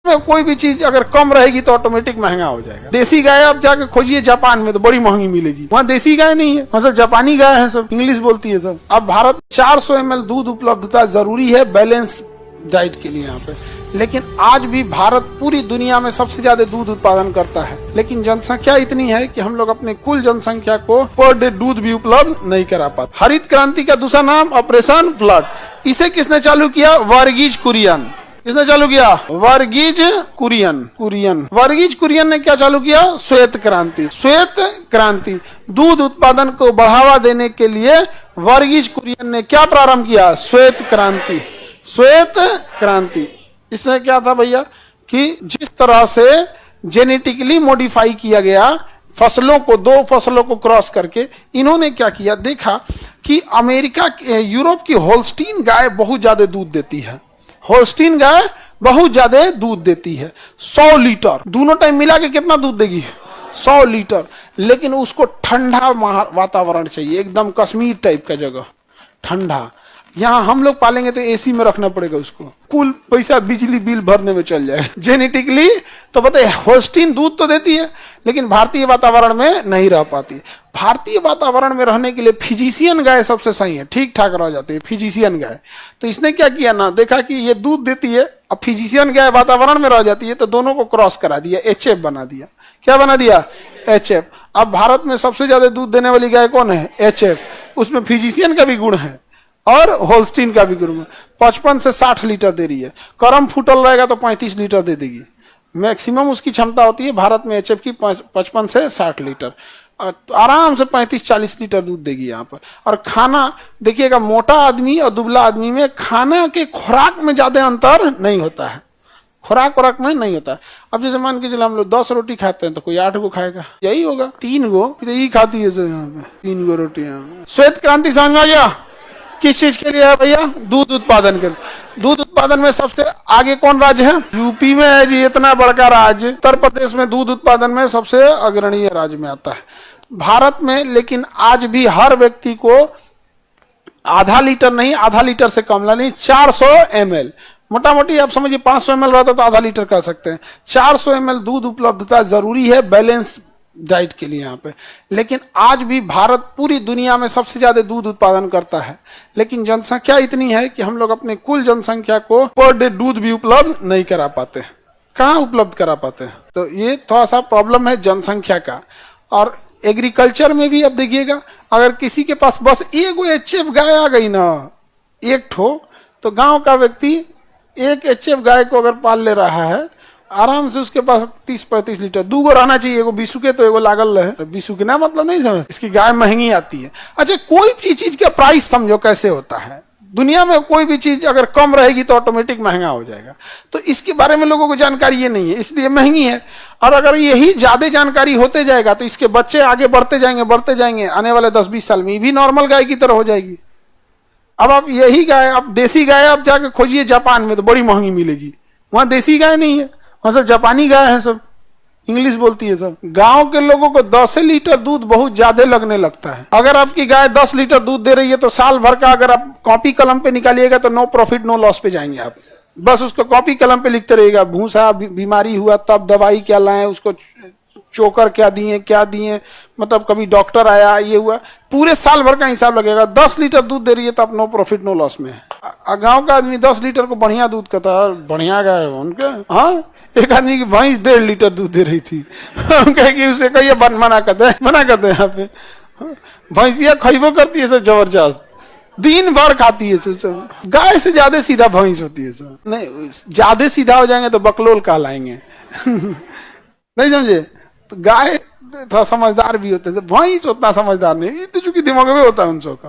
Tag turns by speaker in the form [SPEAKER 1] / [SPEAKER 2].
[SPEAKER 1] में कोई भी चीज अगर कम रहेगी तो ऑटोमेटिक महंगा हो जाएगा। देसी गाय आप जाके खोजिए जापान में तो बड़ी महंगी मिलेगी, वहाँ देसी गाय नहीं है, वहाँ सब जापानी गाय है, सब इंग्लिश बोलती है सब। अब भारत 400 ml दूध उपलब्धता जरूरी है बैलेंस डाइट के लिए यहाँ पे, लेकिन आज भी भारत पूरी दुनिया में सबसे ज्यादा दूध उत्पादन करता है, लेकिन जनसंख्या इतनी है कि हम लोग अपने कुल जनसंख्या को पर डे दूध भी उपलब्ध नहीं करा पाते। हरित क्रांति का दूसरा नाम ऑपरेशन फ्लड। इसे किसने चालू किया? वर्गीज कुरियन। किसने चालू किया? वर्गीज कुरियन। वर्गीज कुरियन ने क्या चालू किया? श्वेत क्रांति। श्वेत क्रांति दूध उत्पादन को बढ़ावा देने के लिए वर्गीज कुरियन ने क्या प्रारंभ किया? श्वेत क्रांति। श्वेत क्रांति इसमें क्या था भैया कि जिस तरह से जेनेटिकली मॉडिफाई किया गया फसलों को, दो फसलों को क्रॉस करके, इन्होंने क्या किया, देखा कि अमेरिका यूरोप की होल्स्टीन गाय बहुत ज्यादा दूध देती है। होल्स्टीन गाय बहुत ज्यादा दूध देती है, 100 लीटर दोनों टाइम मिला के कितना दूध देगी? 100 लीटर। लेकिन उसको ठंडा वातावरण चाहिए, एकदम कश्मीर टाइप का जगह, ठंडा। यहाँ हम लोग पालेंगे तो एसी में रखना पड़ेगा उसको, कुल पैसा बिजली बिल भरने में चल जाएगा। जेनेटिकली तो बताइए होल्स्टीन दूध तो देती है लेकिन भारतीय वातावरण में नहीं रह पाती। भारतीय वातावरण में रहने के लिए फिजिशियन गाय सबसे सही है, ठीक ठाक रह जाती है फिजिशियन गाय। तो इसने क्या किया ना, देखा कि ये दूध देती है, अब फिजिशियन गाय वातावरण में रह जाती है, तो दोनों को क्रॉस करा दिया, HF बना दिया। क्या बना दिया? HF। अब भारत में सबसे ज्यादा दूध देने वाली गाय कौन है? HF। उसमें फिजिशियन का भी गुण है और होल्स्टीन का भी गुण। 55 से 60 लीटर दे रही है, करम फूटल रहेगा तो 35 लीटर दे देगी। मैक्सिमम उसकी क्षमता होती है भारत में HF की 55 से 60 लीटर, आराम से 35-40 लीटर दूध देगी यहाँ पर। और खाना देखिएगा, मोटा आदमी और दुबला आदमी में खाना के खुराक में ज्यादा अंतर नहीं होता है, खुराक में नहीं होता है। अब जैसे मान के चलो हम लोग 10 रोटी खाते हैं तो कोई 8 गो खाएगा, यही होगा। 3 गो तो यही खाती है जो यहाँ पे 3 गो रोटियां। श्वेत क्रांति संग आ गया किस चीज के लिए है भैया? दूध उत्पादन के लिए। दूध उत्पादन में सबसे आगे कौन राज्य है? यूपी में है जी, इतना बड़का राज्य। उत्तर प्रदेश में दूध उत्पादन में सबसे अग्रणीय राज्य में आता है भारत में। लेकिन आज भी हर व्यक्ति को आधा लीटर नहीं, आधा लीटर से कम नहीं, 400 ml, मोटा मोटी आप समझिए 500 ml रहता तो आधा लीटर कह सकते हैं। 400 ml दूध उपलब्धता जरूरी है बैलेंस डाइट के लिए यहाँ पे, लेकिन आज भी भारत पूरी दुनिया में सबसे ज्यादा दूध उत्पादन करता है, लेकिन जनसंख्या इतनी है कि हम लोग अपने कुल जनसंख्या को पर डे दूध भी उपलब्ध नहीं करा पाते। कहाँ उपलब्ध करा पाते हैं? तो ये थोड़ा सा प्रॉब्लम है जनसंख्या का। और एग्रीकल्चर में भी अब देखिएगा, अगर किसी के पास बस एगो HF गाय आ गई ना, एक ठो, तो गांव का व्यक्ति एक HF गाय को अगर पाल ले रहा है, आराम से उसके पास 30-35 लीटर, 2 गो रहना चाहिए, एगो बीसू के तो एगो लागल रहे। बीसू के ना मतलब नहीं समझ, इसकी गाय महंगी आती है। अच्छा, कोई भी चीज का प्राइस समझो कैसे होता है दुनिया में, कोई भी चीज अगर कम रहेगी तो ऑटोमेटिक महंगा हो जाएगा। तो इसके बारे में लोगों को जानकारी ये नहीं है, इसलिए महंगी है। और अगर यही ज्यादा जानकारी होते जाएगा तो इसके बच्चे आगे बढ़ते जाएंगे, आने वाले 10-20 साल में भी नॉर्मल गाय की तरह हो जाएगी। अब आप यही गाय, आप देसी गाय आप जाके खोजिए जापान में तो बड़ी महंगी मिलेगी, वहां देसी गाय नहीं है, वहां सब जापानी गाय है, सब इंग्लिश बोलती है सब। गांव के लोगों को 10 लीटर दूध बहुत ज्यादा लगने लगता है। अगर आपकी गाय 10 लीटर दूध दे रही है तो साल भर का अगर आप कॉपी कलम पे निकालिएगा तो नो प्रॉफिट नो लॉस पे जाएंगे आप। बस उसको कॉपी कलम पे लिखते रहिएगा, भूसा बीमारी हुआ तब दवाई क्या लाए, उसको चोकर क्या दिए, मतलब कभी डॉक्टर आया, ये हुआ, पूरे साल भर का हिसाब लगेगा। 10 लीटर दूध दे रही है तो आप नो प्रॉफिट नो लॉस में है। गाँव का आदमी 10 लीटर को बढ़िया दूध कहता है, बढ़िया गाय है उनके। हाँ, एक आदमी की भैंस 1.5 लीटर दूध दे रही थी, कि उसे कहिए मना करते हैं यहाँ पे। भैंसिया खइबो करती है सब जबरदस्त, दिन भर खाती है सब। गाय से ज्यादा सीधा भैंस होती है सब। नहीं, ज्यादा सीधा हो जाएंगे तो बकलोल कहलाएंगे। नहीं समझे? तो गाय थोड़ा समझदार भी होते हैं, भैंस उतना समझदार नहीं, तो चूंकि दिमाग में होता है उन सबका।